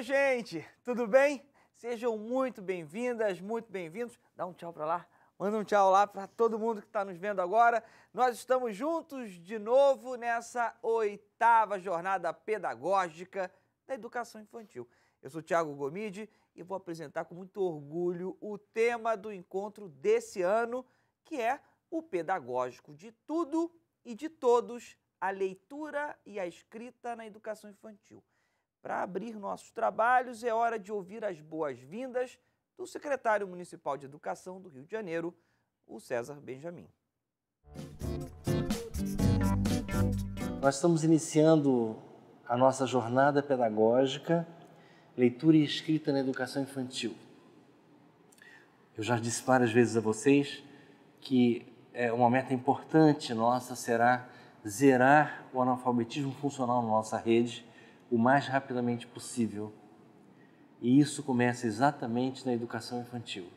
Oi, gente, tudo bem? Sejam muito bem-vindas, muito bem-vindos. Dá um tchau para lá, manda um tchau lá para todo mundo que está nos vendo agora. Nós estamos juntos de novo nessa 8ª jornada pedagógica da educação infantil. Eu sou Thiago Gomide e vou apresentar com muito orgulho o tema do encontro desse ano, que é o pedagógico de tudo e de todos, a leitura e a escrita na educação infantil. Para abrir nossos trabalhos, é hora de ouvir as boas-vindas do secretário municipal de Educação do Rio de Janeiro, o César Benjamin. Nós estamos iniciando a nossa jornada pedagógica, leitura e escrita na educação infantil. Eu já disse várias vezes a vocês que uma meta importante nossa será zerar o analfabetismo funcional na nossa rede o mais rapidamente possível. E isso começa exatamente na educação infantil.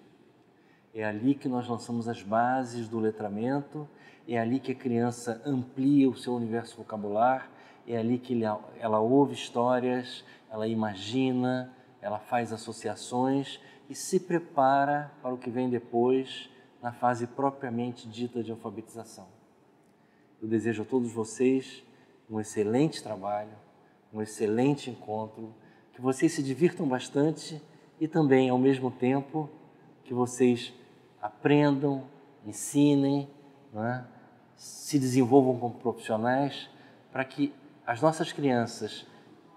É ali que nós lançamos as bases do letramento, é ali que a criança amplia o seu universo vocabular, é ali que ela ouve histórias, ela imagina, ela faz associações e se prepara para o que vem depois na fase propriamente dita de alfabetização. Eu desejo a todos vocês um excelente trabalho, um excelente encontro, que vocês se divirtam bastante e também, ao mesmo tempo, que vocês aprendam, ensinem, se desenvolvam como profissionais, para que as nossas crianças,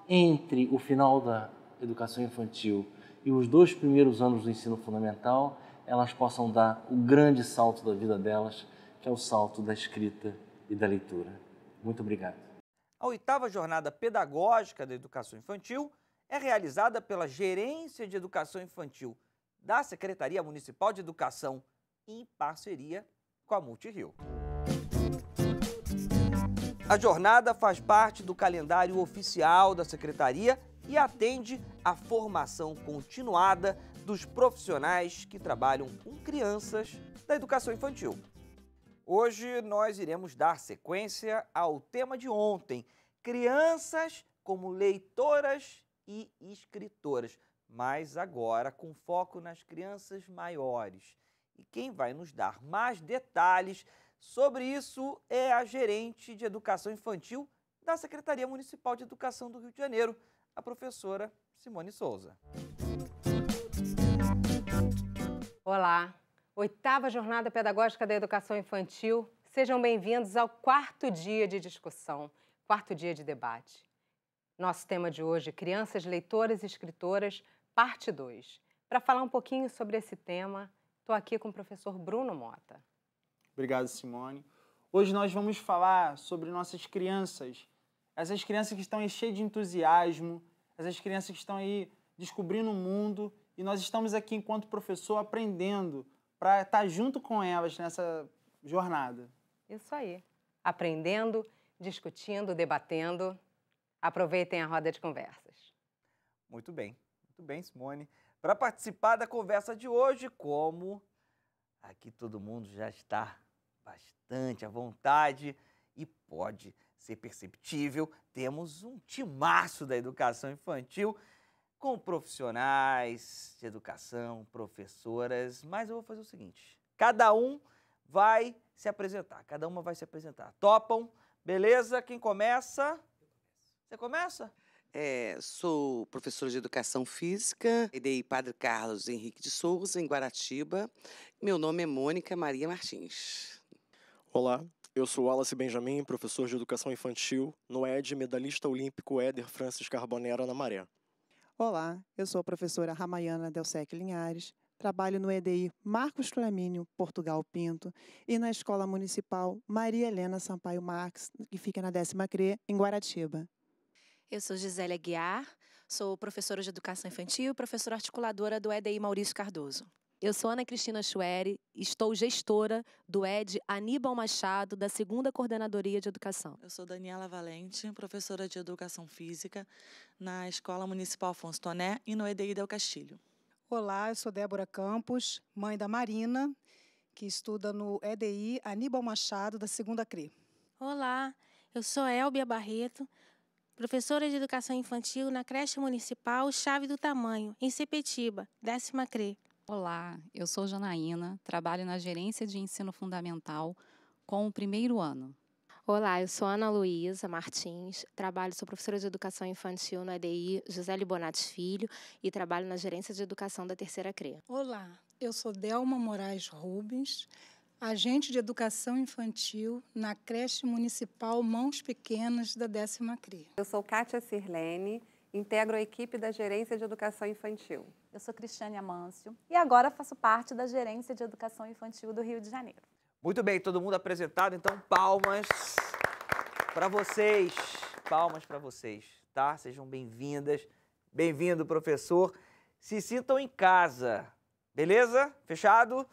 entre o final da educação infantil e os 2 primeiros anos do ensino fundamental, elas possam dar o grande salto da vida delas, que é o salto da escrita e da leitura. Muito obrigado. A 8ª jornada pedagógica da educação infantil é realizada pela Gerência de Educação Infantil da Secretaria Municipal de Educação em parceria com a Multirio. A jornada faz parte do calendário oficial da Secretaria e atende à formação continuada dos profissionais que trabalham com crianças da educação infantil. Hoje nós iremos dar sequência ao tema de ontem, crianças como leitoras e escritoras, mas agora com foco nas crianças maiores. E quem vai nos dar mais detalhes sobre isso é a gerente de Educação Infantil da Secretaria Municipal de Educação do Rio de Janeiro, a professora Simone Souza. Olá! 8ª Jornada Pedagógica da Educação Infantil. Sejam bem-vindos ao 4º dia de discussão, 4º dia de debate. Nosso tema de hoje, Crianças Leitoras e Escritoras, parte 2. Para falar um pouquinho sobre esse tema, estou aqui com o professor Bruno Mota. Obrigado, Simone. Hoje nós vamos falar sobre nossas crianças, essas crianças que estão aí cheias de entusiasmo, essas crianças que estão aí descobrindo o mundo, e nós estamos aqui, enquanto professor, aprendendo para estar junto com elas nessa jornada. Isso aí. Aprendendo, discutindo, debatendo. Aproveitem a roda de conversas. Muito bem, Simone. Para participar da conversa de hoje, como aqui todo mundo já está bastante à vontade e pode ser perceptível, temos um timaço da educação infantil com profissionais de educação, professoras, mas eu vou fazer o seguinte, cada um vai se apresentar, Topam? Beleza? Quem começa? Você começa? Sou professora de Educação Física, EDI Padre Carlos Henrique de Souza, em Guaratiba. Meu nome é Mônica Maria Martins. Olá, eu sou Wallace Benjamin, professor de Educação Infantil no ED Medalhista Olímpico Éder Francis Carbonera, na Maré. Olá, eu sou a professora Ramayana Delsec Linhares, trabalho no EDI Marcos Flamínio Portugal Pinto e na Escola Municipal Maria Helena Sampaio Marques, que fica na 10ª CRE, em Guaratiba. Eu sou Gisélia Guiar, sou professora de Educação Infantil e professora articuladora do EDI Maurício Cardoso. Eu sou Ana Cristina Chueri, estou gestora do ED Aníbal Machado, da 2ª Coordenadoria de Educação. Eu sou Daniela Valente, professora de Educação Física na Escola Municipal Afonso Toné e no EDI Del Castilho. Olá, eu sou Débora Campos, mãe da Marina, que estuda no EDI Aníbal Machado, da 2ª CRE. Olá, eu sou Elbia Barreto, professora de Educação Infantil na creche municipal Chave do Tamanho, em Sepetiba, 10ª CRE. Olá, eu sou Janaína, trabalho na Gerência de Ensino Fundamental com o 1º ano. Olá, eu sou Ana Luísa Martins, sou professora de Educação Infantil no EDI José Libonati Filho e trabalho na Gerência de Educação da 3ª CRE. Olá, eu sou Delma Moraes Rubens, agente de Educação Infantil na creche municipal Mãos Pequenas da 10ª CRE. Eu sou Kátia Sirlene, integro a equipe da Gerência de Educação Infantil. Eu sou Cristiane Amâncio e agora faço parte da Gerência de Educação Infantil do Rio de Janeiro. Muito bem, todo mundo apresentado, então palmas para vocês. Palmas para vocês, tá? Sejam bem-vindas. Bem-vindo, professor. Se sintam em casa, beleza? Fechado?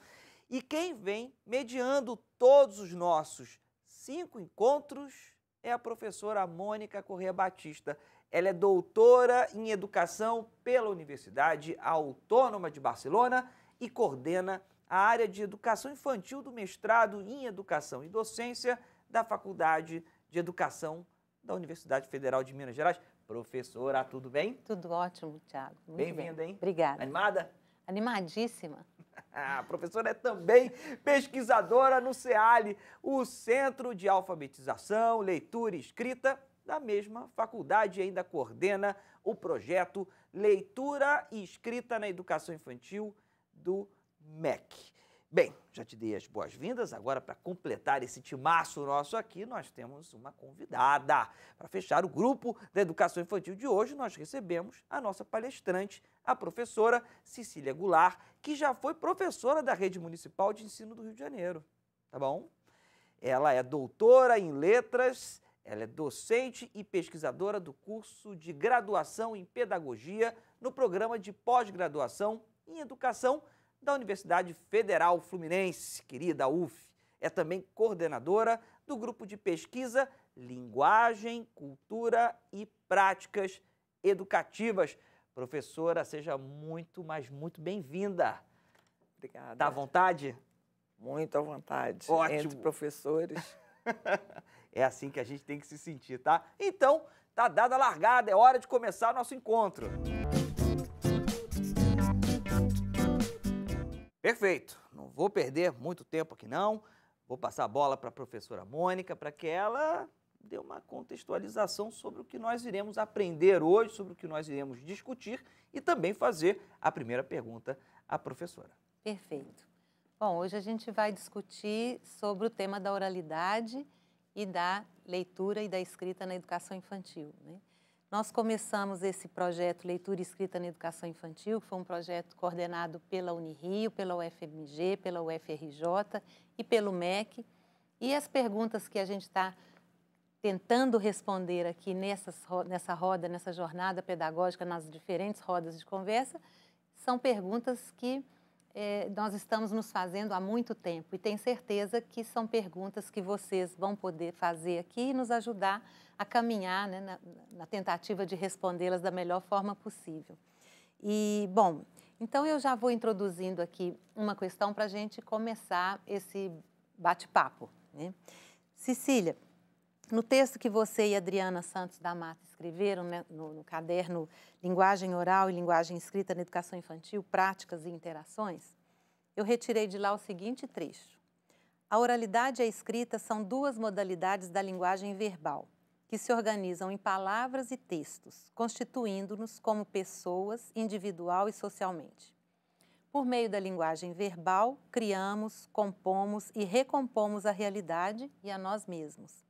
E quem vem mediando todos os nossos 5 encontros é a professora Mônica Corrêa Batista. Ela é doutora em Educação pela Universidade Autônoma de Barcelona e coordena a área de Educação Infantil do mestrado em Educação e Docência da Faculdade de Educação da Universidade Federal de Minas Gerais. Professora, tudo bem? Tudo ótimo, Thiago. Bem-vinda, hein? Obrigada. Animada? Animadíssima. A professora é também pesquisadora no CEALI, o Centro de Alfabetização, Leitura e Escrita da mesma faculdade, e ainda coordena o projeto Leitura e Escrita na Educação Infantil do MEC. Bem, já te dei as boas-vindas, agora para completar esse timaço nosso aqui, nós temos uma convidada. Para fechar o grupo da Educação Infantil de hoje, nós recebemos a nossa palestrante, a professora Cecília Goulart, que já foi professora da Rede Municipal de Ensino do Rio de Janeiro, tá bom? Ela é doutora em Letras, ela é docente e pesquisadora do curso de graduação em Pedagogia no programa de pós-graduação em Educação da Universidade Federal Fluminense, querida UF. É também coordenadora do grupo de pesquisa Linguagem, Cultura e Práticas Educativas. Professora, seja muito, mas muito bem-vinda. Obrigada. Tá à vontade? Muito à vontade. Ótimo. Entre professores. É assim que a gente tem que se sentir, tá? Então, tá dada a largada, é hora de começar o nosso encontro. Perfeito, não vou perder muito tempo aqui não, vou passar a bola para a professora Mônica para que ela dê uma contextualização sobre o que nós iremos aprender hoje, sobre o que nós iremos discutir e também fazer a primeira pergunta à professora. Perfeito. Bom, hoje a gente vai discutir sobre o tema da oralidade e da leitura e da escrita na educação infantil, né? Nós começamos esse projeto Leitura e Escrita na Educação Infantil, que foi um projeto coordenado pela Unirio, pela UFMG, pela UFRJ e pelo MEC. E as perguntas que a gente está tentando responder aqui nessa roda, nessa jornada pedagógica, nas diferentes rodas de conversa, são perguntas que nós estamos nos fazendo há muito tempo. E tenho certeza que são perguntas que vocês vão poder fazer aqui e nos ajudar a caminhar, né, na tentativa de respondê-las da melhor forma possível. E, bom, então eu já vou introduzindo aqui uma questão para a gente começar esse bate-papo, né? Cecília, no texto que você e Adriana Santos da Mata escreveram, né, no caderno Linguagem Oral e Linguagem Escrita na Educação Infantil, Práticas e Interações, eu retirei de lá o seguinte trecho. A oralidade e a escrita são duas modalidades da linguagem verbal, que se organizam em palavras e textos, constituindo-nos como pessoas, individual e socialmente. Por meio da linguagem verbal, criamos, compomos e recompomos a realidade e a nós mesmos.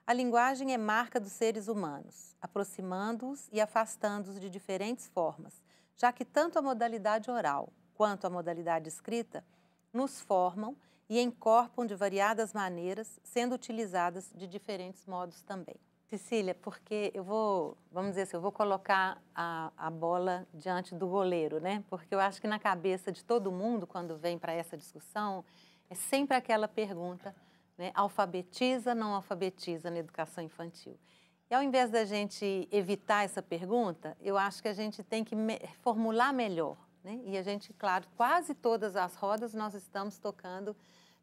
A linguagem é marca dos seres humanos, aproximando-os e afastando-os de diferentes formas, já que tanto a modalidade oral quanto a modalidade escrita nos formam e encorpam de variadas maneiras, sendo utilizadas de diferentes modos também. Cecília, porque vamos dizer assim, eu vou colocar a bola diante do goleiro, né? Porque eu acho que na cabeça de todo mundo, quando vem para essa discussão, é sempre aquela pergunta, né? Alfabetiza, não alfabetiza na educação infantil? E ao invés da gente evitar essa pergunta, eu acho que a gente tem que formular melhor, né? E a gente, claro, quase todas as rodas nós estamos tocando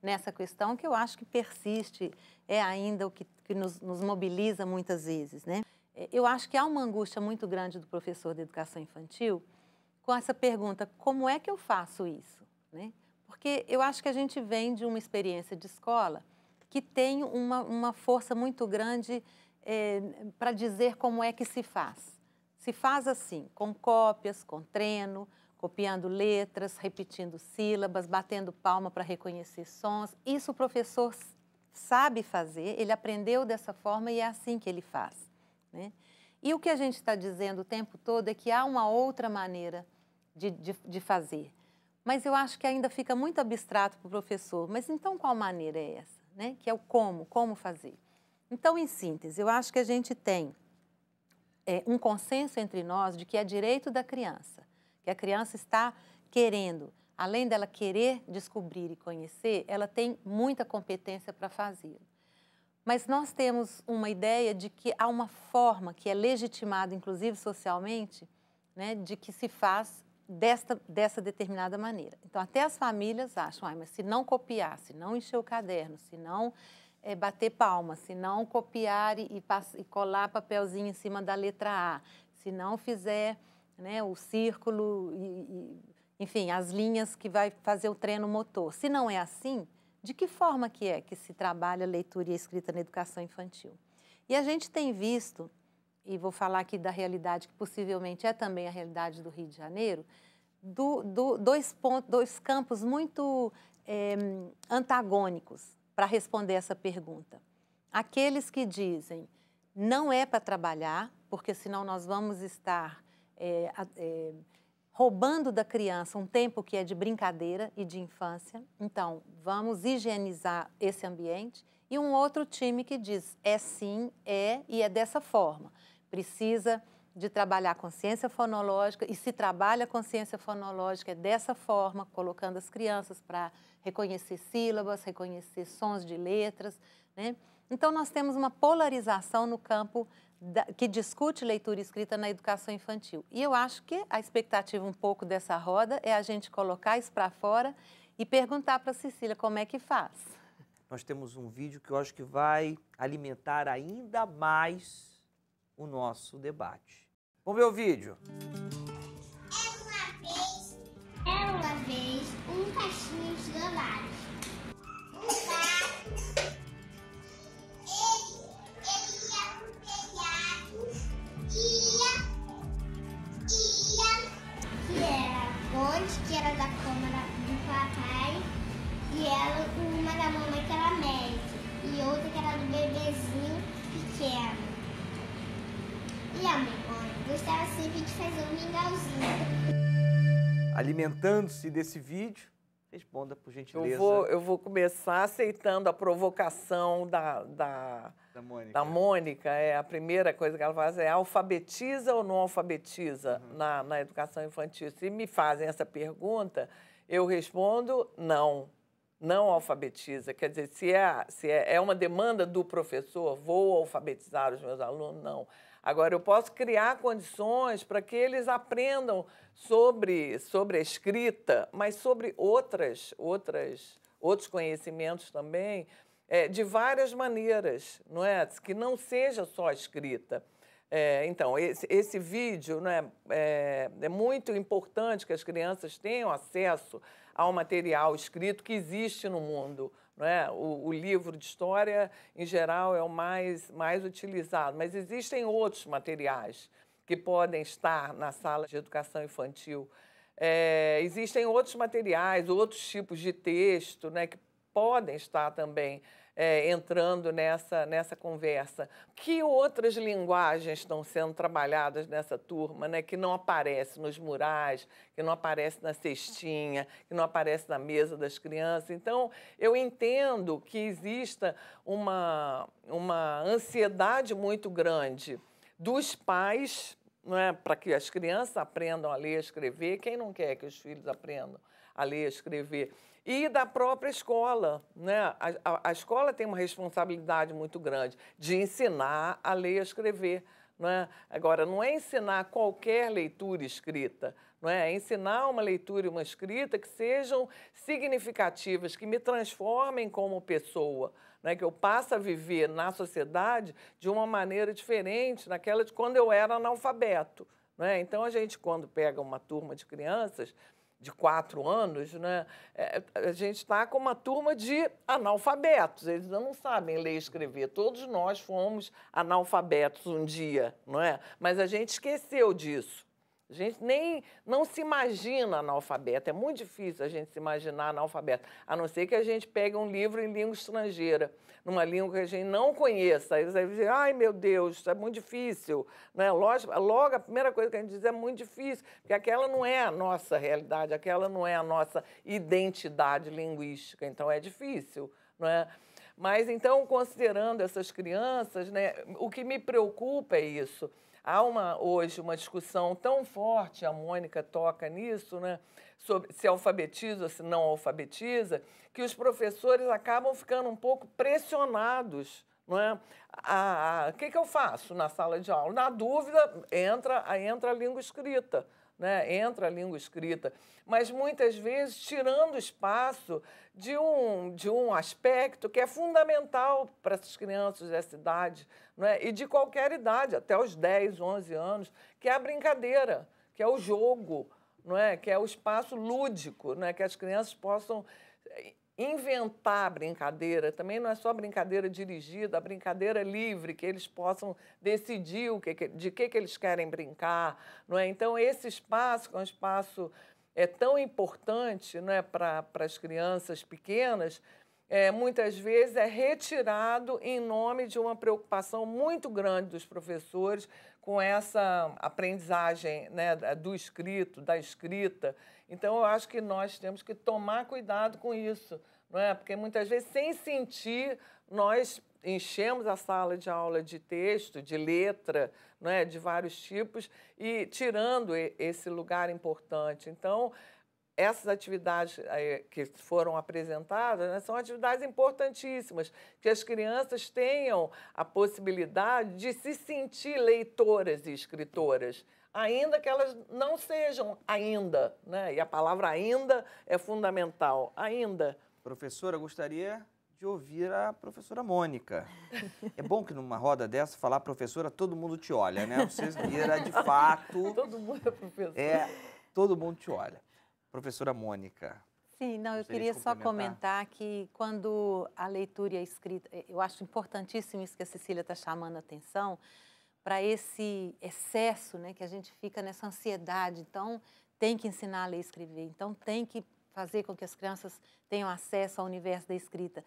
nessa questão que eu acho que persiste, é ainda o que nos mobiliza muitas vezes, né? eu acho que há uma angústia muito grande do professor de educação infantil com essa pergunta, como é que eu faço isso? Né? Porque eu acho que a gente vem de uma experiência de escola que tem uma força muito grande para dizer como é que se faz. Se faz assim, com cópias, com treino, copiando letras, repetindo sílabas, batendo palma para reconhecer sons. Isso o professor sabe fazer, ele aprendeu dessa forma e é assim que ele faz. Né? E o que a gente está dizendo o tempo todo é que há uma outra maneira de fazer. Mas eu acho que ainda fica muito abstrato para o professor. Mas então qual maneira é essa? Né? Que é o como fazer. Então, em síntese, eu acho que a gente tem um consenso entre nós de que é direito da criança, que a criança está querendo, além dela querer descobrir e conhecer, ela tem muita competência para fazê-lo. Mas nós temos uma ideia de que há uma forma que é legitimada, inclusive socialmente, né, de que se faz dessa determinada maneira. Então, até as famílias acham, mas se não copiar, se não encher o caderno, se não bater palma, se não copiar e colar papelzinho em cima da letra A, se não fizer, né, o círculo, enfim, as linhas que vai fazer o treino motor. Se não é assim, de que forma que se trabalha a leitura e a escrita na educação infantil? E a gente tem visto, e vou falar aqui da realidade que possivelmente é também a realidade do Rio de Janeiro, dois campos muito antagônicos para responder essa pergunta. Aqueles que dizem, não é para trabalhar, porque senão nós vamos estar roubando da criança um tempo que é de brincadeira e de infância, então vamos higienizar esse ambiente. E um outro time que diz, sim, e é dessa forma. Precisa de trabalhar a consciência fonológica, e se trabalha a consciência fonológica é dessa forma, colocando as crianças para reconhecer sílabas, reconhecer sons de letras. Né? Então, nós temos uma polarização no campo que discute leitura e escrita na educação infantil. E eu acho que a expectativa um pouco dessa roda é a gente colocar isso para fora e perguntar para a Cecília como é que faz. Nós temos um vídeo que eu acho que vai alimentar ainda mais o nosso debate. Vamos ver o vídeo. Era uma vez um caixinho de galvares. Um gato, ele ia pro telhado, que era onde, que era da câmara do papai, e era uma da mamãe que era médica, e outra que era do bebezinho pequeno. E a mamãe gostava sempre de fazer um mingauzinho. Alimentando-se desse vídeo, responda, por gentileza. Eu vou começar aceitando a provocação da Mônica. A primeira coisa que ela faz é alfabetiza ou não alfabetiza na educação infantil? Se me fazem essa pergunta, eu respondo não. Não alfabetiza. Quer dizer, se é uma demanda do professor, vou alfabetizar os meus alunos? Não. Agora, eu posso criar condições para que eles aprendam sobre a escrita, mas sobre outros conhecimentos também, de várias maneiras, não é? Que não seja só a escrita. Então, esse vídeo, não é muito importante que as crianças tenham acesso ao material escrito que existe no mundo. Não é? O livro de história, em geral, é o mais utilizado, mas existem outros materiais que podem estar na sala de educação infantil. Existem outros materiais, outros tipos de texto, né, que podem estar também entrando nessa conversa. Que outras linguagens estão sendo trabalhadas nessa turma, né, que não aparecem nos murais, que não aparecem na cestinha, que não aparecem na mesa das crianças? Então, eu entendo que exista uma ansiedade muito grande dos pais, não é, para que as crianças aprendam a ler e a escrever. Quem não quer que os filhos aprendam a ler e a escrever? E da própria escola, né? A escola tem uma responsabilidade muito grande de ensinar a ler e a escrever. Não é? Agora, não é ensinar qualquer leitura escrita, não é? Ensinar uma leitura e uma escrita que sejam significativas, que me transformem como pessoa, né? Que eu passe a viver na sociedade de uma maneira diferente daquela de quando eu era analfabeto, né? Então, a gente, quando pega uma turma de crianças de 4 anos, né, a gente está com uma turma de analfabetos, eles não sabem ler e escrever. Todos nós fomos analfabetos um dia, não é? Mas a gente esqueceu disso. A gente não se imagina analfabeto, é muito difícil a gente se imaginar analfabeto, a não ser que a gente pegue um livro em língua estrangeira, numa língua que a gente não conheça. Aí você vai dizer, ai meu Deus, isso é muito difícil. Né? Logo, a primeira coisa que a gente diz é muito difícil, porque aquela não é a nossa realidade, aquela não é a nossa identidade linguística, então é difícil. Não é? Mas então, considerando essas crianças, né, o que me preocupa é isso. Há hoje uma discussão tão forte, a Mônica toca nisso, né, sobre se alfabetiza ou se não alfabetiza, que os professores acabam ficando um pouco pressionados. Não é? O que eu faço na sala de aula? Na dúvida, entra a língua escrita. Né? Entra a língua escrita, mas muitas vezes tirando espaço de um aspecto que é fundamental para essas crianças dessa idade, não é? E de qualquer idade, até os 10, 11 anos, que é a brincadeira, que é o jogo, não é? Que é o espaço lúdico, não é? Que as crianças possam inventar a brincadeira, também não é só brincadeira dirigida, a brincadeira livre, que eles possam decidir de que eles querem brincar. Não é? Então, esse espaço, que é um espaço tão importante, não é, para as crianças pequenas, muitas vezes é retirado em nome de uma preocupação muito grande dos professores com essa aprendizagem, né, do escrito, da escrita. Então, eu acho que nós temos que tomar cuidado com isso, não é? Porque muitas vezes, sem sentir, nós enchemos a sala de aula de texto, de letra, não é? De vários tipos, e tirando esse lugar importante. Então, essas atividades que foram apresentadas, né, são atividades importantíssimas, que as crianças tenham a possibilidade de se sentir leitoras e escritoras, ainda que elas não sejam ainda, né? E a palavra ainda é fundamental, ainda. Professora, gostaria de ouvir a professora Mônica. É bom que numa roda dessa, falar professora, todo mundo te olha, né? Você vira de fato... Todo mundo é professor. Todo mundo te olha. Professora Mônica. Sim, não, eu queria só comentar que quando a leitura e a escrita, eu acho importantíssimo isso que a Cecília está chamando a atenção, para esse excesso, né, que a gente fica nessa ansiedade. Então, tem que ensinar a ler e escrever. Então, tem que fazer com que as crianças tenham acesso ao universo da escrita.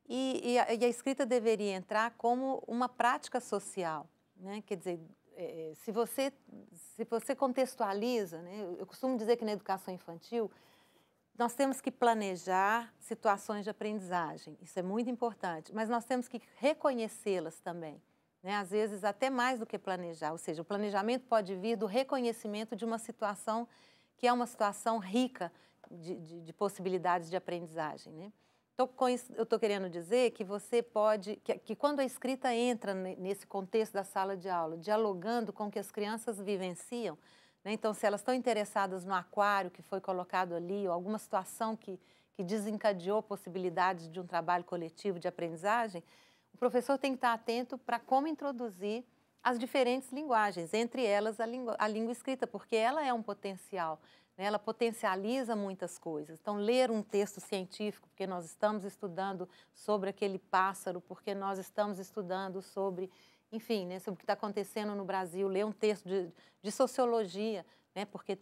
E a escrita deveria entrar como uma prática social, né? Quer dizer, se você contextualiza, né, eu costumo dizer que na educação infantil, nós temos que planejar situações de aprendizagem. Isso é muito importante, mas nós temos que reconhecê-las também. Né? Às vezes, até mais do que planejar, ou seja, o planejamento pode vir do reconhecimento de uma situação que é uma situação rica de possibilidades de aprendizagem. Né? Então, com isso, eu estou querendo dizer que você pode, que quando a escrita entra nesse contexto da sala de aula, dialogando com o que as crianças vivenciam, né? Então, se elas estão interessadas no aquário que foi colocado ali, ou alguma situação que desencadeou possibilidades de um trabalho coletivo de aprendizagem, o professor tem que estar atento para como introduzir as diferentes linguagens, entre elas a língua escrita, porque ela é um potencial, né? Ela potencializa muitas coisas. Então, ler um texto científico, porque nós estamos estudando sobre aquele pássaro, porque nós estamos estudando sobre, enfim, né, sobre o que está acontecendo no Brasil, ler um texto de sociologia, né, porque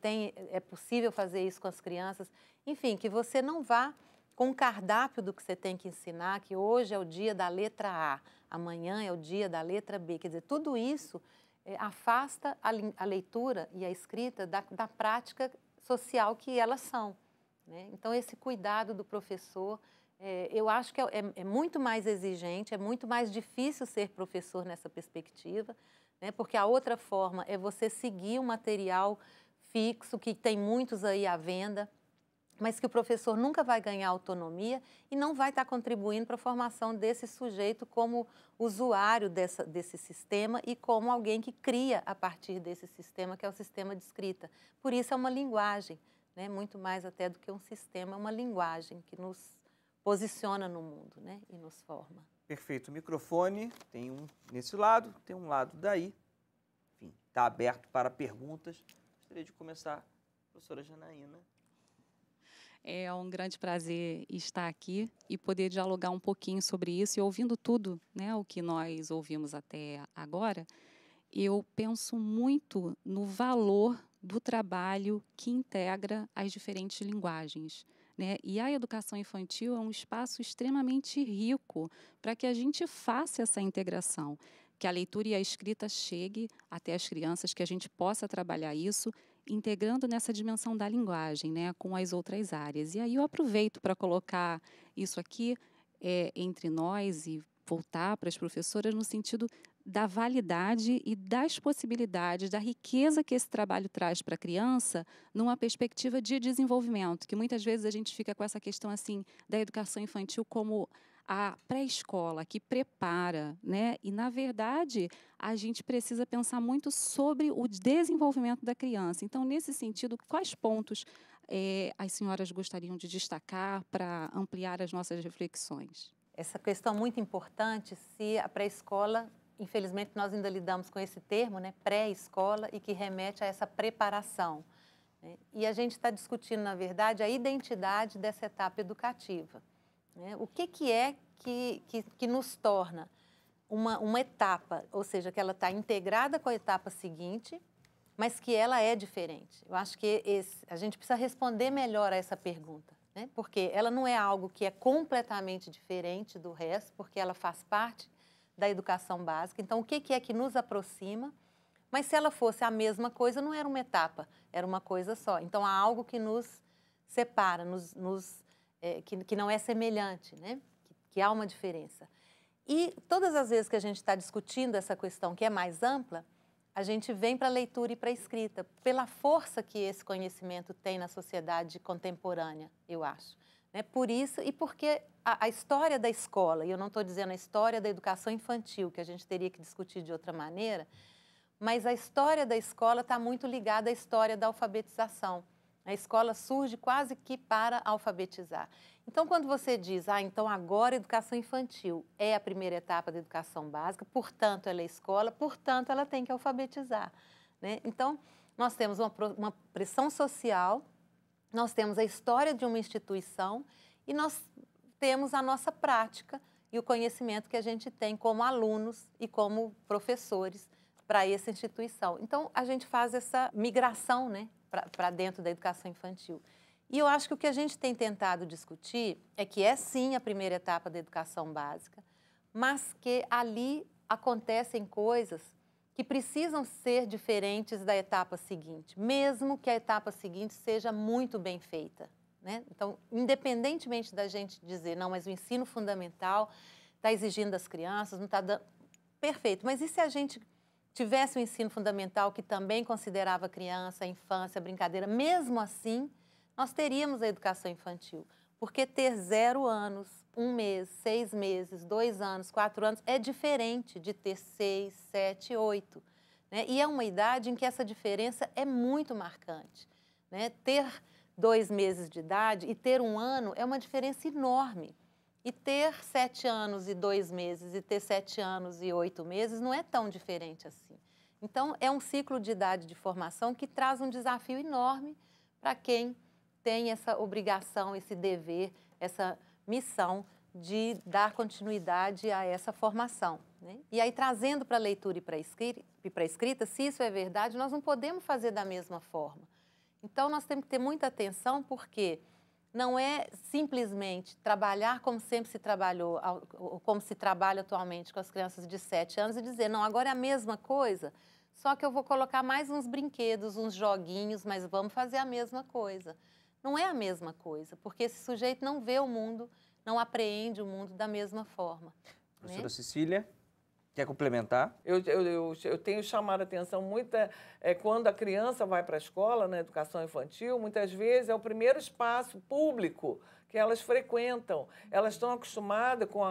é possível fazer isso com as crianças. Enfim, que você não vá com um cardápio do que você tem que ensinar, que hoje é o dia da letra A, amanhã é o dia da letra B. Quer dizer, tudo isso afasta a leitura e a escrita da prática social que elas são. Né? Então, esse cuidado do professor, eu acho que é muito mais exigente, é muito mais difícil ser professor nessa perspectiva, né? Porque a outra forma é você seguir um material fixo, que tem muitos aí à venda, mas que o professor nunca vai ganhar autonomia e não vai estar contribuindo para a formação desse sujeito como usuário desse sistema e como alguém que cria a partir desse sistema, que é o sistema de escrita. Por isso é uma linguagem, né? Muito mais até do que um sistema, é uma linguagem que nos posiciona no mundo, né? E nos forma. Perfeito. O microfone tem um nesse lado, tem um lado daí. Enfim, está aberto para perguntas. Gostaria de começar, professora Janaína. É um grande prazer estar aqui e poder dialogar um pouquinho sobre isso. E ouvindo tudo, né, o que nós ouvimos até agora, eu penso muito no valor do trabalho que integra as diferentes linguagens, né? E a educação infantil é um espaço extremamente rico para que a gente faça essa integração, que a leitura e a escrita chegue até as crianças, que a gente possa trabalhar isso integrando nessa dimensão da linguagem, né, com as outras áreas. E aí eu aproveito para colocar isso aqui entre nós e voltar para as professoras no sentido da validade e das possibilidades, da riqueza que esse trabalho traz para a criança numa perspectiva de desenvolvimento, que muitas vezes a gente fica com essa questão assim da educação infantil como a pré-escola, que prepara, né? E, na verdade, a gente precisa pensar muito sobre o desenvolvimento da criança. Então, nesse sentido, quais pontos as senhoras gostariam de destacar para ampliar as nossas reflexões? Essa questão muito importante, se a pré-escola, infelizmente nós ainda lidamos com esse termo, né? Pré-escola, e que remete a essa preparação. Né? E a gente está discutindo, na verdade, a identidade dessa etapa educativa. Né? O que é que nos torna uma etapa, ou seja, que ela está integrada com a etapa seguinte, mas que ela é diferente? Eu acho que a gente precisa responder melhor a essa pergunta, né? Porque ela não é algo que é completamente diferente do resto, porque ela faz parte da educação básica. Então, o que é que nos aproxima? Mas se ela fosse a mesma coisa, não era uma etapa, era uma coisa só. Então, há algo que nos separa, que não é semelhante, né? Que há uma diferença. E todas as vezes que a gente está discutindo essa questão que é mais ampla, a gente vem para a leitura e para a escrita, pela força que esse conhecimento tem na sociedade contemporânea, eu acho. Né? Por isso, e porque a história da escola, e eu não estou dizendo a história da educação infantil, que a gente teria que discutir de outra maneira, mas a história da escola está muito ligada à história da alfabetização. A escola surge quase que para alfabetizar. Então, quando você diz, então agora a educação infantil é a primeira etapa da educação básica, portanto ela é escola, portanto ela tem que alfabetizar. Né? Então, nós temos uma pressão social, nós temos a história de uma instituição e nós temos a nossa prática e o conhecimento que a gente tem como alunos e como professores para essa instituição. Então, a gente faz essa migração, né, para dentro da educação infantil. E eu acho que o que a gente tem tentado discutir é que é sim a primeira etapa da educação básica, mas que ali acontecem coisas que precisam ser diferentes da etapa seguinte, mesmo que a etapa seguinte seja muito bem feita. Né? Então, independentemente da gente dizer, não, mas o ensino fundamental está exigindo das crianças, não está dando... Perfeito, mas e se a gente tivesse um ensino fundamental que também considerava a criança, a infância, a brincadeira, mesmo assim, nós teríamos a educação infantil. Porque ter 0 anos, 1 mês, 6 meses, 2 anos, 4 anos, é diferente de ter 6, 7, 8. Né? E é uma idade em que essa diferença é muito marcante. Né? Ter 2 meses de idade e ter 1 ano é uma diferença enorme. E ter 7 anos e 2 meses e ter 7 anos e 8 meses não é tão diferente assim. Então, é um ciclo de idade de formação que traz um desafio enorme para quem tem essa obrigação, esse dever, essa missão de dar continuidade a essa formação. Né? E aí, trazendo para a leitura e para a escrita, se isso é verdade, nós não podemos fazer da mesma forma. Então, nós temos que ter muita atenção, porque não é simplesmente trabalhar como sempre se trabalhou, ou como se trabalha atualmente com as crianças de 7 anos e dizer, não, agora é a mesma coisa, só que eu vou colocar mais uns brinquedos, uns joguinhos, mas vamos fazer a mesma coisa. Não é a mesma coisa, porque esse sujeito não vê o mundo, não apreende o mundo da mesma forma. Professora Cecília? Quer complementar? Eu tenho chamado a atenção muito quando a criança vai para a escola, na educação infantil, muitas vezes é o primeiro espaço público que elas frequentam. Elas estão acostumadas com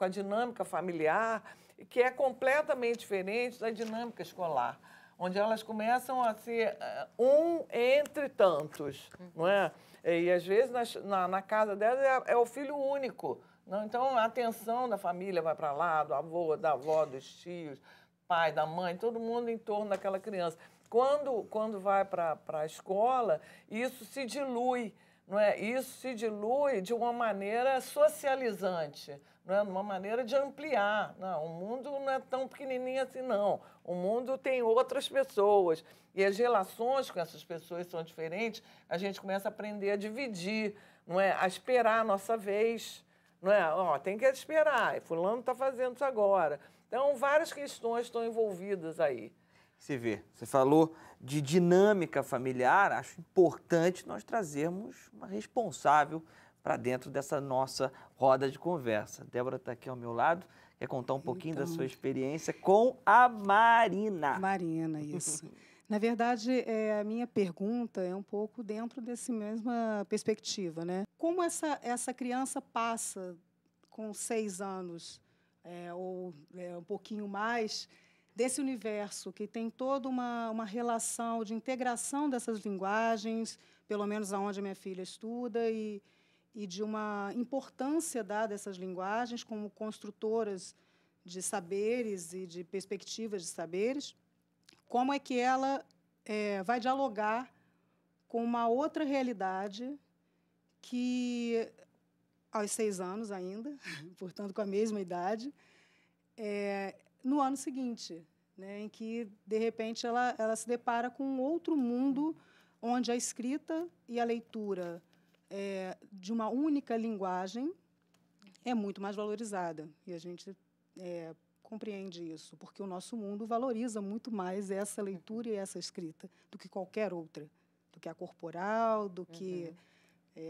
a dinâmica familiar, que é completamente diferente da dinâmica escolar, onde elas começam a ser um entre tantos, não é? E às vezes na casa delas é o filho único. Não, então, a atenção da família vai para lá, do avô, da avó, dos tios, pai, da mãe, todo mundo em torno daquela criança. Quando vai para a escola, isso se dilui, não é? Isso se dilui de uma maneira socializante, não é? De uma maneira de ampliar. Não, o mundo não é tão pequenininho assim, não. O mundo tem outras pessoas. E as relações com essas pessoas são diferentes, a gente começa a aprender a dividir, não é? A esperar a nossa vez. Não é? Ó, tem que esperar, fulano está fazendo isso agora. Então, várias questões estão envolvidas aí. Você falou de dinâmica familiar, acho importante nós trazermos uma responsável para dentro dessa nossa roda de conversa. Débora está aqui ao meu lado, quer contar um pouquinho da sua experiência com a Marina. Marina, isso. Na verdade, a minha pergunta é um pouco dentro dessa mesma perspectiva, né? Como essa criança passa com 6 anos, ou um pouquinho mais, desse universo que tem toda uma relação de integração dessas linguagens, pelo menos aonde a minha filha estuda, e de uma importância dada a essas linguagens como construtoras de saberes e de perspectivas de saberes, como é que ela vai dialogar com uma outra realidade que, aos 6 anos ainda, portanto, com a mesma idade, no ano seguinte, né, em que, de repente, ela se depara com um outro mundo onde a escrita e a leitura de uma única linguagem é muito mais valorizada. E a gente compreende isso, porque o nosso mundo valoriza muito mais essa leitura e essa escrita do que qualquer outra, do que a corporal, do que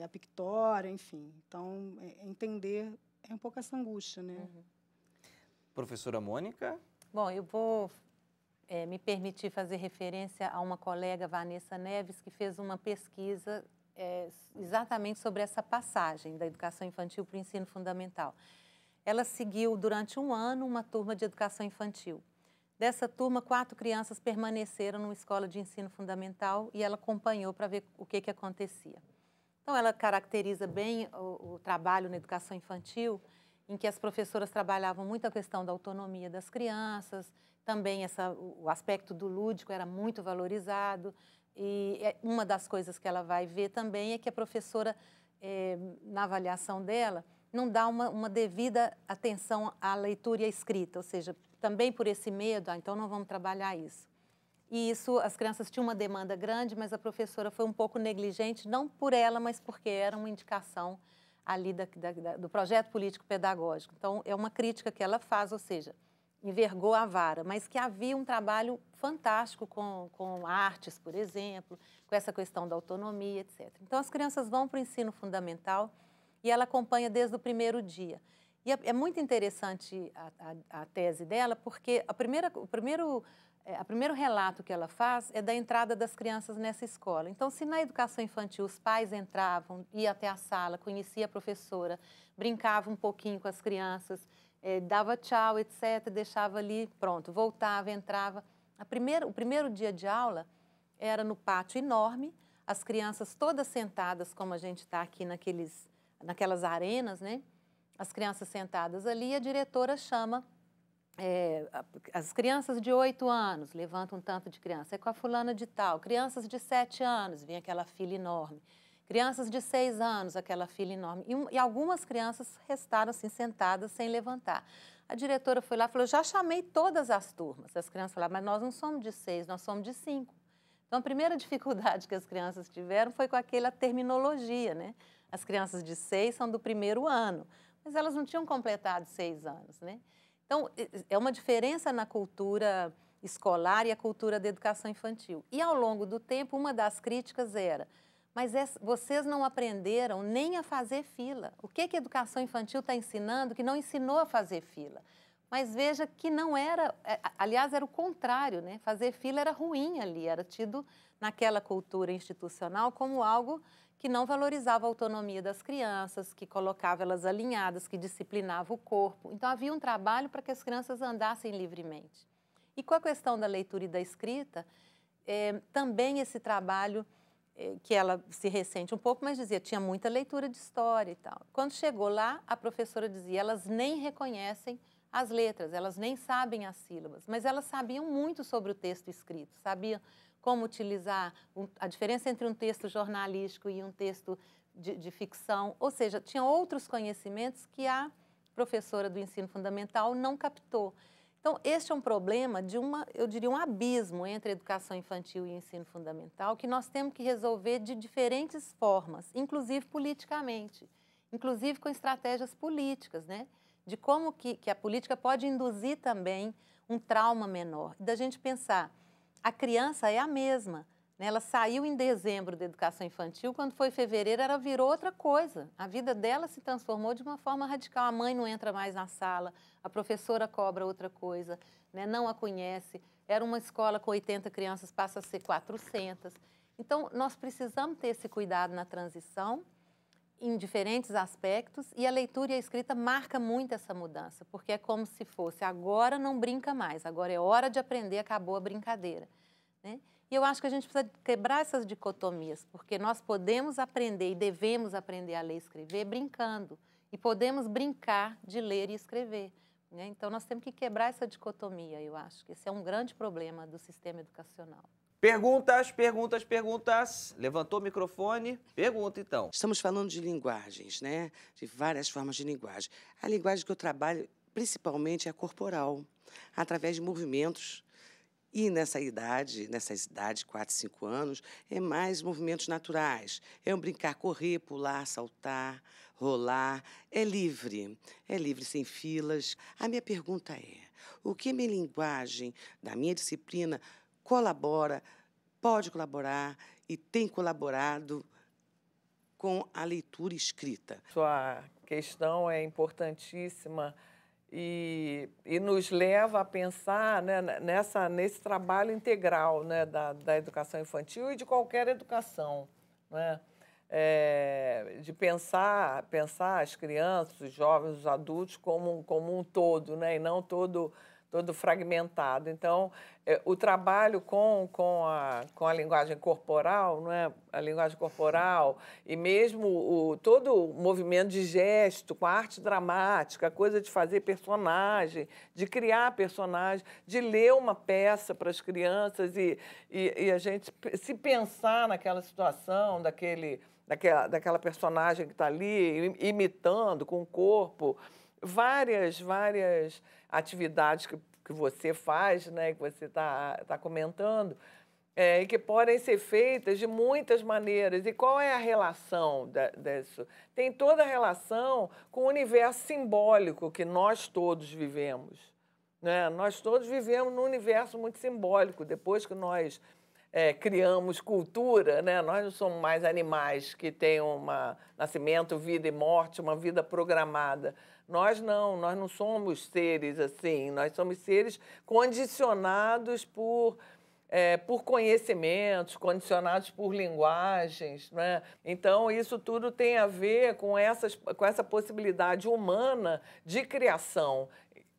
a pictória, enfim. Então, entender é um pouco essa angústia, né? Professora Mônica? Bom, eu vou me permitir fazer referência a uma colega, Vanessa Neves, que fez uma pesquisa exatamente sobre essa passagem da educação infantil para o ensino fundamental. Ela seguiu durante um ano uma turma de educação infantil. Dessa turma, 4 crianças permaneceram numa escola de ensino fundamental e ela acompanhou para ver o que acontecia. Então, ela caracteriza bem o trabalho na educação infantil, em que as professoras trabalhavam muito a questão da autonomia das crianças, também o aspecto do lúdico era muito valorizado. E uma das coisas que ela vai ver também é que a professora, na avaliação dela, não dá uma devida atenção à leitura e à escrita, ou seja, também por esse medo, então não vamos trabalhar isso. E isso, as crianças tinham uma demanda grande, mas a professora foi um pouco negligente, não por ela, mas porque era uma indicação ali do projeto político-pedagógico. Então, é uma crítica que ela faz, ou seja, envergou a vara, mas que havia um trabalho fantástico com artes, por exemplo, com essa questão da autonomia, etc. Então, as crianças vão para o ensino fundamental e ela acompanha desde o primeiro dia. E é muito interessante a tese dela, porque o primeiro relato que ela faz é da entrada das crianças nessa escola. Então, se na educação infantil os pais entravam, iam até a sala, conhecia a professora, brincava um pouquinho com as crianças, dava tchau, etc., deixava ali, pronto, voltava, entrava. O primeiro dia de aula era no pátio enorme, as crianças todas sentadas, como a gente está aqui naquelas arenas, né? As crianças sentadas ali, e a diretora chama as crianças de 8 anos, levanta um tanto de criança, é com a fulana de tal, crianças de 7 anos, vem aquela fila enorme, crianças de 6 anos, aquela fila enorme, e algumas crianças restaram assim sentadas sem levantar. A diretora foi lá e falou, já chamei todas as turmas. As crianças falaram, mas nós não somos de 6, nós somos de 5. Então, a primeira dificuldade que as crianças tiveram foi com aquela terminologia, né? As crianças de 6 são do primeiro ano, mas elas não tinham completado 6 anos, né? Então, é uma diferença na cultura escolar e a cultura da educação infantil. E, ao longo do tempo, uma das críticas era, mas vocês não aprenderam nem a fazer fila. O que a educação infantil está ensinando que não ensinou a fazer fila? Mas veja que não era, aliás, era o contrário, né? Fazer fila era ruim ali, era tido naquela cultura institucional como algo que não valorizava a autonomia das crianças, que colocava elas alinhadas, que disciplinava o corpo. Então, havia um trabalho para que as crianças andassem livremente. E com a questão da leitura e da escrita, também esse trabalho, que ela se ressente um pouco, mas dizia, tinha muita leitura de história e tal. Quando chegou lá, a professora dizia, elas nem reconhecem as letras, elas nem sabem as sílabas, mas elas sabiam muito sobre o texto escrito, sabiam como utilizar a diferença entre um texto jornalístico e um texto de ficção, ou seja, tinha outros conhecimentos que a professora do ensino fundamental não captou. Então, este é um problema de eu diria, um abismo entre a educação infantil e o ensino fundamental que nós temos que resolver de diferentes formas, inclusive politicamente, inclusive com estratégias políticas, né? De como que a política pode induzir também um trauma menor. Da gente pensar, a criança é a mesma, né? Ela saiu em dezembro da educação infantil, quando foi fevereiro ela virou outra coisa. A vida dela se transformou de uma forma radical. A mãe não entra mais na sala, a professora cobra outra coisa, né? Não a conhece. Era uma escola com 80 crianças, passa a ser 400. Então, nós precisamos ter esse cuidado na transição, em diferentes aspectos, e a leitura e a escrita marca muito essa mudança, porque é como se fosse, agora não brinca mais, agora é hora de aprender, acabou a brincadeira, né? E eu acho que a gente precisa quebrar essas dicotomias, porque nós podemos aprender e devemos aprender a ler e escrever brincando, e podemos brincar de ler e escrever, né? Então, nós temos que quebrar essa dicotomia, eu acho que esse é um grande problema do sistema educacional. Perguntas, perguntas, perguntas. Levantou o microfone. Pergunta, então. Estamos falando de linguagens, né? De várias formas de linguagem. A linguagem que eu trabalho, principalmente, é a corporal, através de movimentos. E nessa idade, 4, 5 anos, é mais movimentos naturais. É um brincar, correr, pular, saltar, rolar. É livre sem filas. A minha pergunta é, o que a minha linguagem, da minha disciplina, colabora, pode colaborar e tem colaborado com a leitura escrita? Sua questão é importantíssima e nos leva a pensar, né, nesse trabalho integral, né, da educação infantil e de qualquer educação, né? De pensar as crianças, os jovens, os adultos como um todo, né, e não todo fragmentado. Então, o trabalho com a linguagem corporal, não é? A linguagem corporal e mesmo todo o movimento de gesto, com a arte dramática, a coisa de fazer personagem, de criar personagem, de ler uma peça para as crianças e a gente se pensar naquela situação, daquela personagem que está ali, imitando com o corpo, várias atividades que você faz, né, que você tá comentando, e que podem ser feitas de muitas maneiras. E qual é a relação disso? Tem toda a relação com o universo simbólico que nós todos vivemos, né? Nós todos vivemos num universo muito simbólico. Depois que nós criamos cultura, né? Nós não somos mais animais que têm nascimento, vida e morte, uma vida programada. Nós não somos seres assim, nós somos seres condicionados por conhecimentos, condicionados por linguagens, né? Então, isso tudo tem a ver com essa possibilidade humana de criação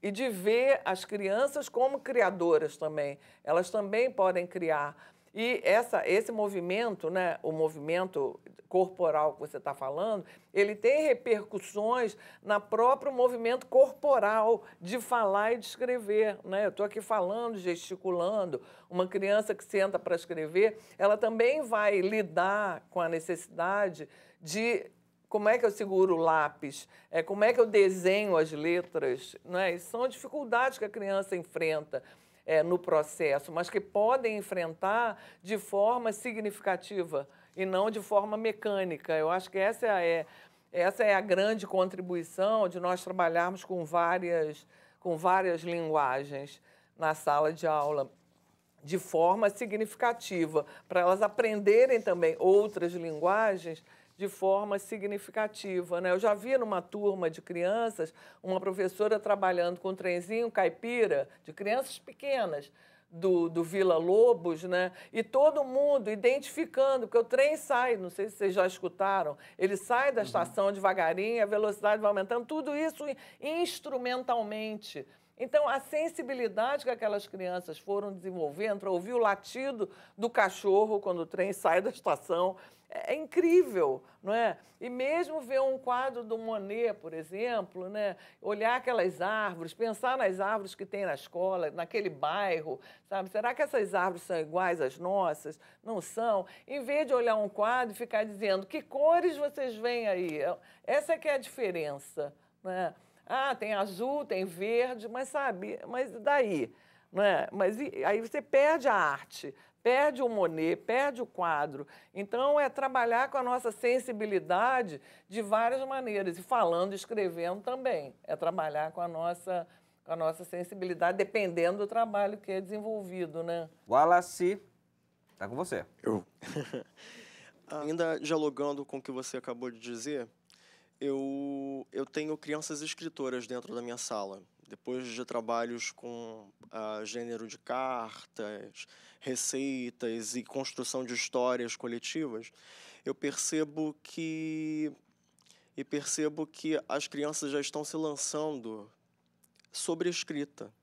e de ver as crianças como criadoras também. Elas também podem criar. E esse movimento, né, o movimento corporal que você está falando, ele tem repercussões no próprio movimento corporal de falar e de escrever, né? Eu estou aqui falando, gesticulando. Uma criança que senta para escrever, ela também vai lidar com a necessidade de como é que eu seguro o lápis, como é que eu desenho as letras, né? Isso são dificuldades que a criança enfrenta no processo, mas que podem enfrentar de forma significativa e não de forma mecânica. Eu acho que essa é a grande contribuição de nós trabalharmos com várias linguagens na sala de aula, de forma significativa, para elas aprenderem também outras linguagens de forma significativa, né? Eu já vi numa turma de crianças uma professora trabalhando com um trenzinho caipira de crianças pequenas do Vila Lobos, né? E todo mundo identificando, porque o trem sai, não sei se vocês já escutaram, ele sai da estação devagarinho, a velocidade vai aumentando, tudo isso instrumentalmente. Então, a sensibilidade que aquelas crianças foram desenvolvendo para ouvir o latido do cachorro quando o trem sai da estação é incrível, não é? E mesmo ver um quadro do Monet, por exemplo, né? Olhar aquelas árvores, pensar nas árvores que tem na escola, naquele bairro, sabe? Será que essas árvores são iguais às nossas? Não são. Em vez de olhar um quadro e ficar dizendo que cores vocês veem aí, essa é que é a diferença, não é? Ah, tem azul, tem verde, mas sabe, mas daí, não é? Mas aí você perde a arte, perde o Monet, perde o quadro. Então, é trabalhar com a nossa sensibilidade de várias maneiras. E falando, escrevendo também. É trabalhar com a nossa sensibilidade, dependendo do trabalho que é desenvolvido, né? Wallace, tá com você. Ainda dialogando com o que você acabou de dizer, eu tenho crianças escritoras dentro da minha sala. Depois de trabalhos com gênero de cartas, receitas e construção de histórias coletivas, eu percebo que as crianças já estão se lançando sobre a escrita.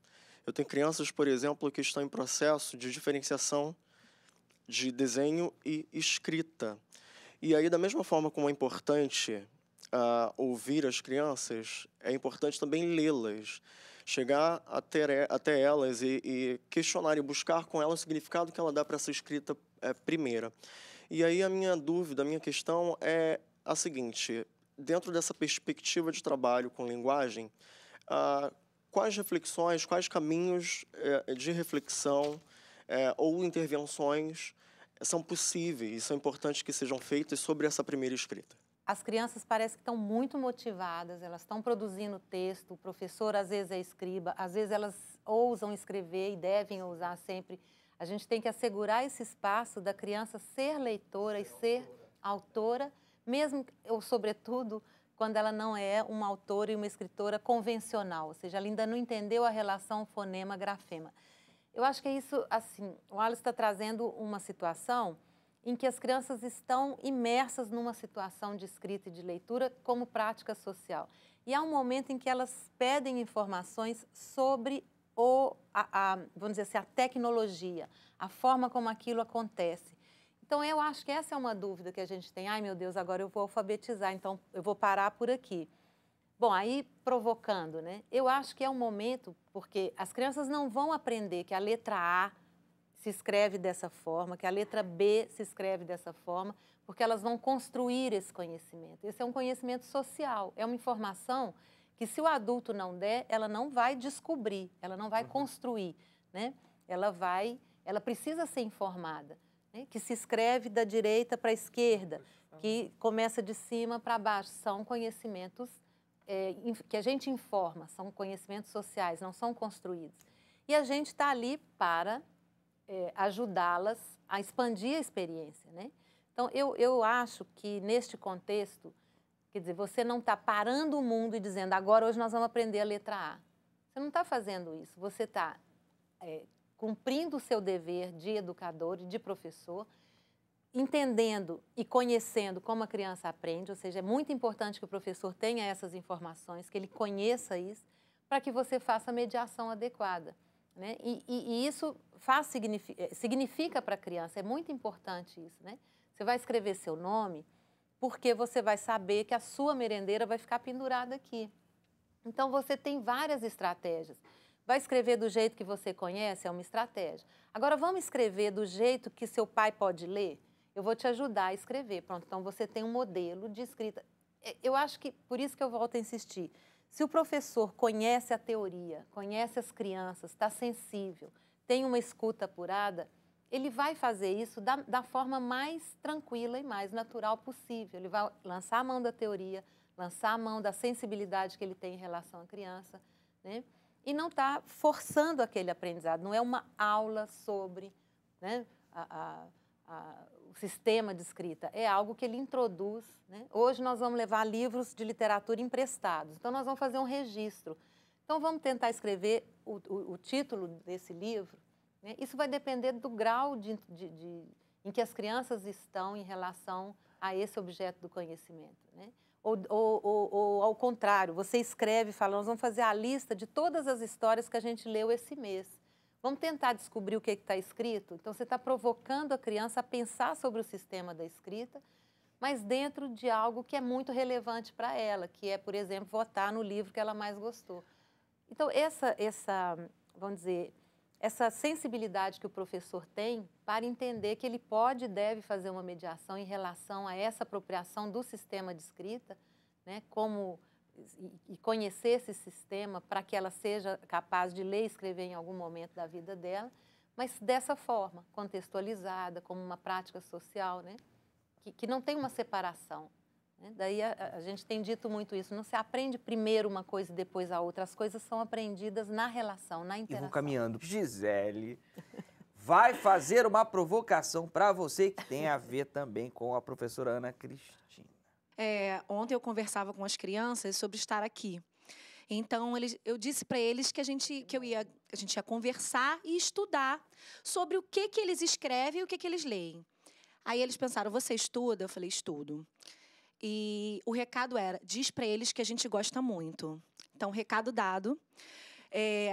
Eu tenho crianças, por exemplo, que estão em processo de diferenciação de desenho e escrita. E aí, da mesma forma como é importante ouvir as crianças, é importante também lê-las, chegar até elas e questionar e buscar com elas o significado que ela dá para essa escrita primeira. E aí a minha dúvida, a minha questão é a seguinte: dentro dessa perspectiva de trabalho com linguagem, quais reflexões, quais caminhos de reflexão ou intervenções são possíveis e são importantes que sejam feitas sobre essa primeira escrita? As crianças parecem que estão muito motivadas, elas estão produzindo texto, o professor às vezes é escriba, às vezes elas ousam escrever e devem ousar sempre. A gente tem que assegurar esse espaço da criança ser leitora e ser autora, mesmo ou sobretudo quando ela não é uma autora e uma escritora convencional, ou seja, ela ainda não entendeu a relação fonema-grafema. Eu acho que é isso, assim, o Wallace está trazendo uma situação em que as crianças estão imersas numa situação de escrita e de leitura como prática social. E há um momento em que elas pedem informações sobre vamos dizer assim, a tecnologia, a forma como aquilo acontece. Então, eu acho que essa é uma dúvida que a gente tem. Ai, meu Deus, agora eu vou alfabetizar, então eu vou parar por aqui. Bom, aí provocando, né? Eu acho que é um momento, porque as crianças não vão aprender que a letra A se escreve dessa forma, que a letra B se escreve dessa forma, porque elas vão construir esse conhecimento. Esse é um conhecimento social, é uma informação que, se o adulto não der, ela não vai descobrir, ela não vai construir, né? Ela precisa ser informada, né? Que se escreve da direita para a esquerda, que começa de cima para baixo. São conhecimentos que a gente informa, são conhecimentos sociais, não são construídos. E a gente está ali para ajudá-las a expandir a experiência, né? Então, eu acho que, neste contexto, quer dizer, você não está parando o mundo e dizendo, agora, hoje nós vamos aprender a letra A. Você não está fazendo isso. Você está cumprindo o seu dever de educador e de professor, entendendo e conhecendo como a criança aprende, ou seja, é muito importante que o professor tenha essas informações, que ele conheça isso, para que você faça a mediação adequada, né? E isso significa para a criança, é muito importante isso, né? Você vai escrever seu nome porque você vai saber que a sua merendeira vai ficar pendurada aqui. Então, você tem várias estratégias. Vai escrever do jeito que você conhece, é uma estratégia. Agora, vamos escrever do jeito que seu pai pode ler? Eu vou te ajudar a escrever. Pronto, então você tem um modelo de escrita. Eu acho que, por isso que eu volto a insistir, se o professor conhece a teoria, conhece as crianças, está sensível, tem uma escuta apurada, ele vai fazer isso da forma mais tranquila e mais natural possível. Ele vai lançar a mão da teoria, lançar a mão da sensibilidade que ele tem em relação à criança, né? E não está forçando aquele aprendizado. Não é uma aula sobre, né, o sistema de escrita, é algo que ele introduz, né? Hoje nós vamos levar livros de literatura emprestados, então nós vamos fazer um registro. Então vamos tentar escrever o título desse livro, né? Isso vai depender do grau em que as crianças estão em relação a esse objeto do conhecimento, né? Ou ao contrário, você escreve e fala, nós vamos fazer a lista de todas as histórias que a gente leu esse mês. Vamos tentar descobrir o que está escrito? Então, você está provocando a criança a pensar sobre o sistema da escrita, mas dentro de algo que é muito relevante para ela, que é, por exemplo, votar no livro que ela mais gostou. Então, vamos dizer, essa sensibilidade que o professor tem para entender que ele pode e deve fazer uma mediação em relação a essa apropriação do sistema de escrita, né, e conhecer esse sistema para que ela seja capaz de ler e escrever em algum momento da vida dela, mas dessa forma, contextualizada, como uma prática social, né, que não tem uma separação. Né? Daí a gente tem dito muito isso, não se aprende primeiro uma coisa e depois a outra, as coisas são aprendidas na relação, na interação. E vou caminhando. Gisele vai fazer uma provocação para você que tem a ver também com a professora Ana Cristina. Ontem eu conversava com as crianças sobre estar aqui. Então, eu disse para eles que a gente ia conversar e estudar sobre o que eles escrevem e o que eles leem. Aí eles pensaram, você estuda? Eu falei, estudo. E o recado era, diz para eles que a gente gosta muito. Então, recado dado.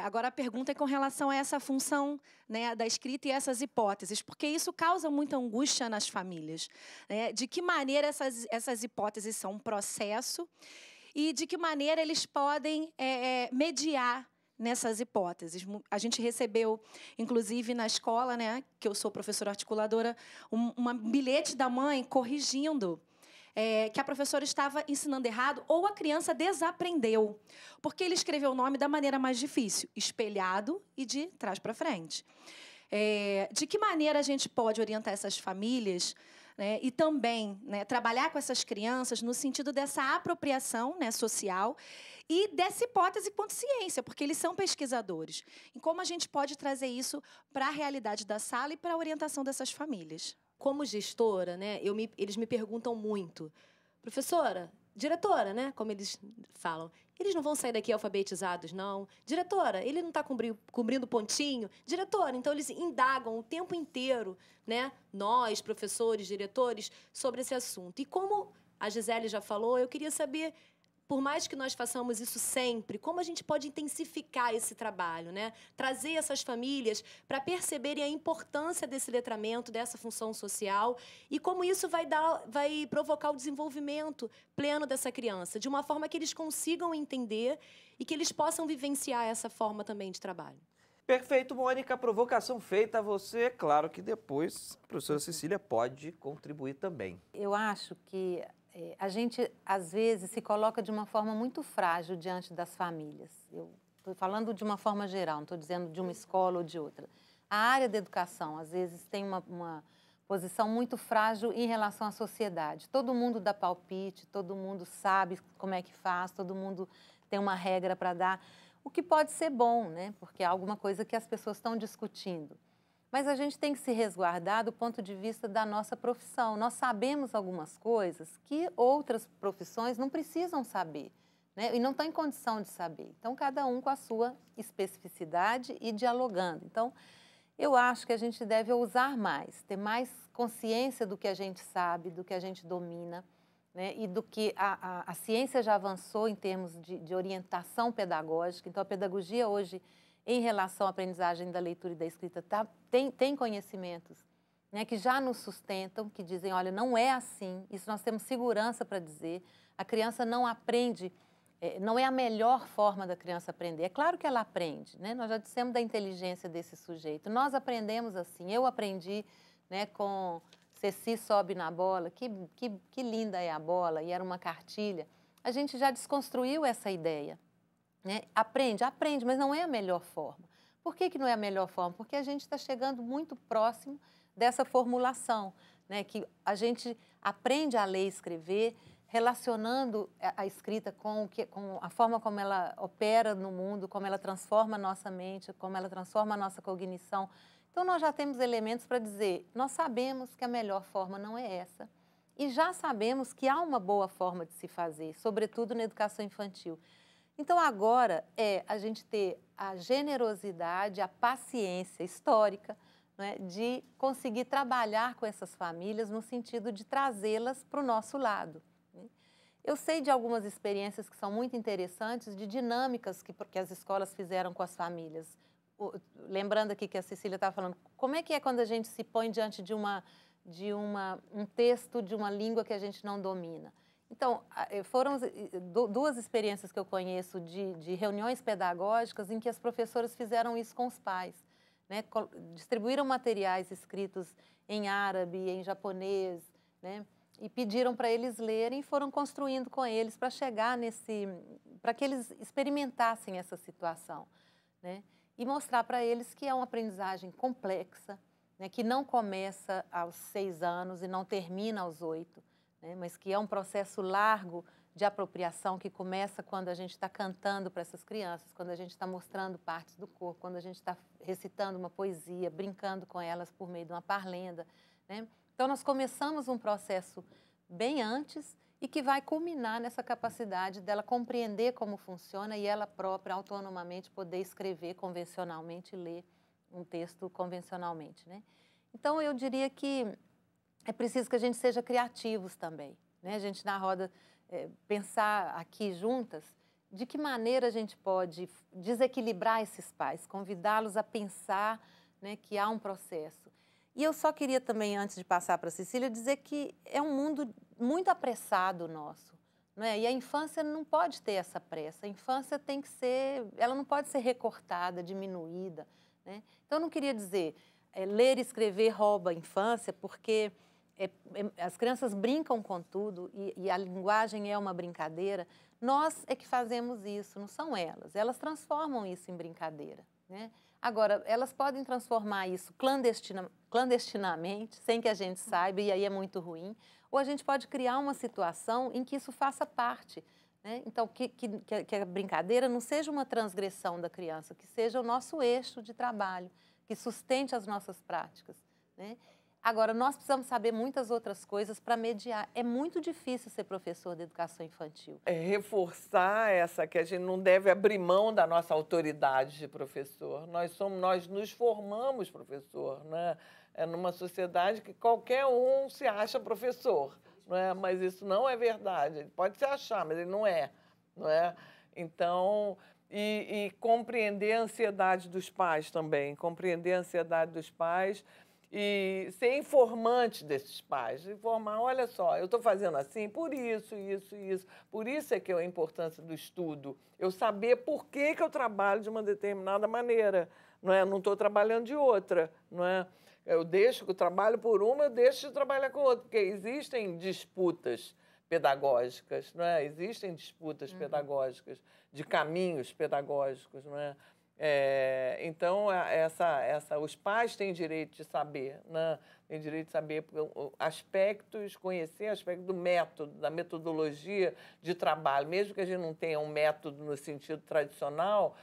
Agora, a pergunta é com relação a essa função, né, da escrita e essas hipóteses, porque isso causa muita angústia nas famílias. Né? De que maneira essas hipóteses são um processo e de que maneira eles podem mediar nessas hipóteses. A gente recebeu, inclusive, na escola, né, que eu sou professora articuladora, um bilhete da mãe corrigindo que a professora estava ensinando errado ou a criança desaprendeu, porque ele escreveu o nome da maneira mais difícil, espelhado e de trás para frente. De que maneira a gente pode orientar essas famílias, né, e também, né, trabalhar com essas crianças no sentido dessa apropriação, né, social e dessa hipótese quanto ciência, porque eles são pesquisadores. E como a gente pode trazer isso para a realidade da sala e para a orientação dessas famílias? Como gestora, né, eles me perguntam muito, professora, diretora, né, como eles falam, eles não vão sair daqui alfabetizados, não? Diretora, ele não está cobrindo pontinho? Diretora, então eles indagam o tempo inteiro, né, nós, professores, diretores, sobre esse assunto. E como a Gisele já falou, eu queria saber, por mais que nós façamos isso sempre, como a gente pode intensificar esse trabalho, né? Trazer essas famílias para perceberem a importância desse letramento, dessa função social e como isso vai provocar o desenvolvimento pleno dessa criança, de uma forma que eles consigam entender e que eles possam vivenciar essa forma também de trabalho. Perfeito, Mônica. Provocação feita a você. Claro que depois a professora Cecília pode contribuir também. Eu acho que a gente, às vezes, se coloca de uma forma muito frágil diante das famílias. Eu estou falando de uma forma geral, não estou dizendo de uma escola ou de outra. A área da educação, às vezes, tem uma posição muito frágil em relação à sociedade. Todo mundo dá palpite, todo mundo sabe como é que faz, todo mundo tem uma regra para dar, o que pode ser bom, né? Porque é alguma coisa que as pessoas estão discutindo. Mas a gente tem que se resguardar do ponto de vista da nossa profissão. Nós sabemos algumas coisas que outras profissões não precisam saber, né? E não estão em condição de saber. Então, cada um com a sua especificidade e dialogando. Então, eu acho que a gente deve ousar mais, ter mais consciência do que a gente sabe, do que a gente domina, né? E do que a ciência já avançou em termos de orientação pedagógica. Então, a pedagogia hoje, em relação à aprendizagem da leitura e da escrita, tem conhecimentos, né, que já nos sustentam, que dizem, olha, não é assim, isso nós temos segurança para dizer, a criança não aprende, não é a melhor forma da criança aprender. É claro que ela aprende, né? Nós já dissemos da inteligência desse sujeito. Nós aprendemos assim, eu aprendi, né, com Ceci sobe na bola, que linda é a bola, e era uma cartilha. A gente já desconstruiu essa ideia. Né? Aprende, mas não é a melhor forma. Por que não é a melhor forma? Porque a gente está chegando muito próximo dessa formulação, né? Que a gente aprende a ler e escrever, relacionando a escrita com a forma como ela opera no mundo, como ela transforma a nossa mente, como ela transforma a nossa cognição, Então, nós já temos elementos para dizer, nós sabemos que a melhor forma não é essa, e já sabemos que há uma boa forma de se fazer, sobretudo na educação infantil. Então, agora é a gente ter a generosidade, a paciência histórica, né, de conseguir trabalhar com essas famílias no sentido de trazê-las para o nosso lado. Né? Eu sei de algumas experiências que são muito interessantes, de dinâmicas que as escolas fizeram com as famílias. Lembrando aqui que a Cecília estava falando, como é que é quando a gente se põe diante de um texto de uma língua que a gente não domina? Então, foram duas experiências que eu conheço de reuniões pedagógicas em que as professoras fizeram isso com os pais. Né? Distribuíram materiais escritos em árabe, em japonês, né? E pediram para eles lerem e foram construindo com eles para chegar para que eles experimentassem essa situação, né? E mostrar para eles que é uma aprendizagem complexa, né? Que não começa aos 6 anos e não termina aos 8, né? Mas que é um processo largo de apropriação que começa quando a gente está cantando para essas crianças, quando a gente está mostrando partes do corpo, quando a gente está recitando uma poesia, brincando com elas por meio de uma parlenda, né? Então, nós começamos um processo bem antes e que vai culminar nessa capacidade dela compreender como funciona e ela própria, autonomamente, poder escrever convencionalmente e ler um texto convencionalmente, né? Então, eu diria que é preciso que a gente seja criativos também, né? A gente, na roda, pensar aqui juntas de que maneira a gente pode desequilibrar esses pais, convidá-los a pensar, né, que há um processo. E eu só queria também, antes de passar para a Cecília, dizer que é um mundo muito apressado nosso, não é? E a infância não pode ter essa pressa. A infância tem que ser, ela não pode ser recortada, diminuída, né? Então, eu não queria dizer, ler e escrever rouba a infância, porque as crianças brincam com tudo e a linguagem é uma brincadeira. Nós é que fazemos isso, não são elas. Elas transformam isso em brincadeira, né? Agora, elas podem transformar isso clandestinamente, sem que a gente saiba, e aí é muito ruim. Ou a gente pode criar uma situação em que isso faça parte, né? Então, que a brincadeira não seja uma transgressão da criança, que seja o nosso eixo de trabalho, que sustente as nossas práticas, né? Agora, nós precisamos saber muitas outras coisas para mediar. É muito difícil ser professor de educação infantil. É reforçar essa que a gente não deve abrir mão da nossa autoridade de professor. Nós nos formamos professor, né? É numa sociedade que qualquer um se acha professor, não é? Mas isso não é verdade. Ele pode se achar, mas ele não é, não é? Então, e compreender a ansiedade dos pais também, compreender a ansiedade dos pais e ser informante desses pais, informar, olha só, eu estou fazendo assim por isso, isso, isso. Por isso é que é a importância do estudo, eu saber por que eu trabalho de uma determinada maneira, não é? Não estou trabalhando de outra, não é? Eu trabalho por uma, eu deixo de trabalhar com outra, porque existem disputas pedagógicas, não é? Existem disputas pedagógicas, de caminhos pedagógicos, não é? Então, os pais têm direito de saber, né? Têm direito de saber aspectos, conhecer aspectos do método, da metodologia de trabalho. Mesmo que a gente não tenha um método no sentido tradicional,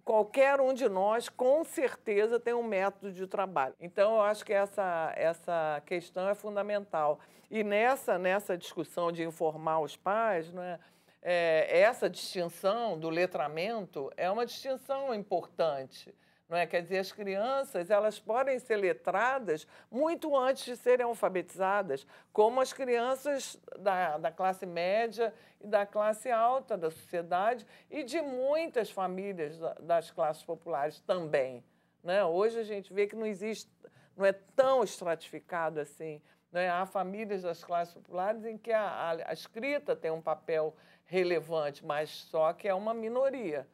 qualquer um de nós, com certeza, tem um método de trabalho. Então, eu acho que essa questão é fundamental. E nessa discussão de informar os pais, não é? Essa distinção do letramento é uma distinção importante, não é? Quer dizer, as crianças, elas podem ser letradas muito antes de serem alfabetizadas, como as crianças da classe média e da classe alta da sociedade e de muitas famílias das classes populares também, né? Hoje a gente vê que não é tão estratificado assim, né? Há famílias das classes populares em que a escrita tem um papel relevante, mas só que é uma minoria,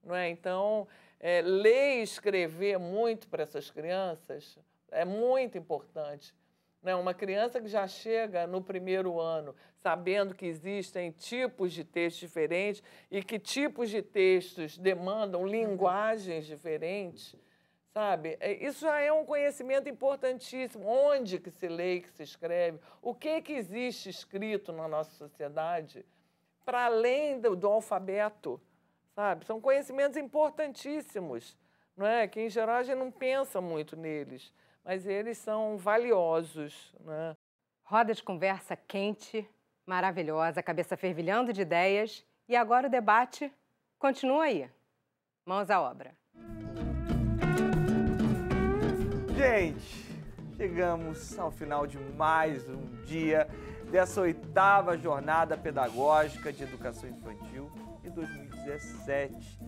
não é? Então, ler e escrever muito para essas crianças é muito importante, não é? Uma criança que já chega no primeiro ano sabendo que existem tipos de textos diferentes e que tipos de textos demandam linguagens diferentes, sabe? Isso já é um conhecimento importantíssimo. Onde que se lê e que se escreve? O que existe escrito na nossa sociedade para além do alfabeto, sabe? São conhecimentos importantíssimos, não é? Que, em geral, a gente não pensa muito neles, mas eles são valiosos, né? Roda de conversa quente, maravilhosa, cabeça fervilhando de ideias. E agora o debate continua aí. Mãos à obra. Gente, chegamos ao final de mais um dia dessa 8ª Jornada Pedagógica de Educação Infantil de 2017.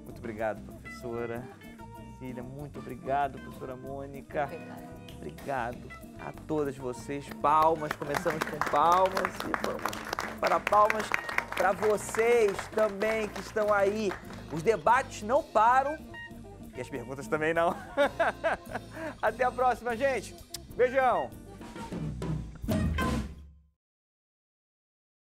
Muito obrigado, professora Cecília. Muito obrigado, professora Mônica. Obrigado a todas vocês. Palmas, começamos com palmas e vamos para palmas para vocês também que estão aí. Os debates não param e as perguntas também não. Até a próxima, gente. Beijão.